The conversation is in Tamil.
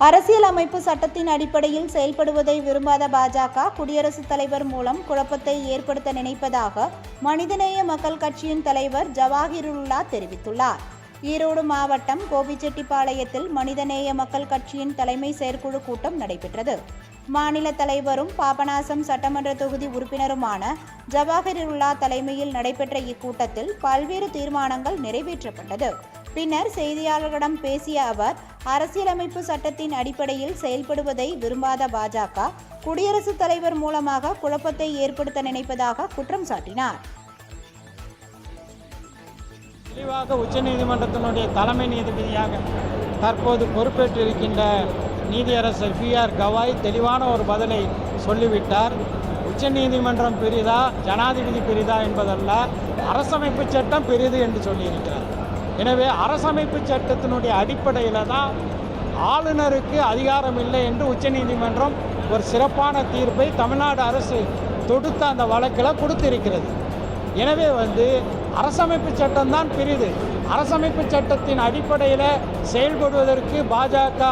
அரசியலமைப்பு சட்டத்தின் அடிப்படையில் செயல்படுவதை விரும்பாத பாஜக குடியரசுத் தலைவர் மூலம் குழப்பத்தை ஏற்படுத்த நினைப்பதாக மனிதநேய மக்கள் கட்சியின் தலைவர் ஜவாஹிருல்லா தெரிவித்துள்ளார். ஈரோடு மாவட்டம் கோபிச்செட்டிப்பாளையத்தில் மனிதநேய மக்கள் கட்சியின் தலைமை செயற்குழு கூட்டம் நடைபெற்றது. மாநில தலைவரும் பாபநாசம் சட்டமன்ற தொகுதி உறுப்பினருமான ஜவாஹிருல்லா தலைமையில் நடைபெற்ற இக்கூட்டத்தில் பல்வேறு தீர்மானங்கள் நிறைவேற்றப்பட்டது. பின்னர் செய்தியாளர்களிடம் பேசிய அவர், அரசியலமைப்பு சட்டத்தின் அடிப்படையில் செயல்படுவதை விரும்பாத பாஜக குடியரசுத் தலைவர் மூலமாக குழப்பத்தை ஏற்படுத்த நினைப்பதாக குற்றம் சாட்டினார். தெளிவாக உச்சநீதிமன்றத்தினுடைய தலைமை நீதிபதியாக தற்போது பொறுப்பேற்றிருக்கின்ற நீதியரசர் பி.ஆர். கவாய் தெளிவான ஒரு பதிலை சொல்லிவிட்டார். உச்சநீதிமன்றம் பெரிதா ஜனாதிபதி பெரிதா என்பதல்ல, அரசமைப்பு சட்டம் பெரிது என்று சொல்லியிருக்கிறார். எனவே அரசமைப்பு சட்டத்தினுடைய அடிப்படையில் தான் ஆளுநருக்கு அதிகாரம் இல்லை என்று உச்சநீதிமன்றம் ஒரு சிறப்பான தீர்ப்பை தமிழ்நாடு அரசு தொடுத்த அந்த வழக்கில் கொடுத்திருக்கிறது. எனவே அரசமைப்பு சட்டம்தான் பெரிது. அரசமைப்பு சட்டத்தின் அடிப்படையில் செயல்படுவதற்கு பாஜக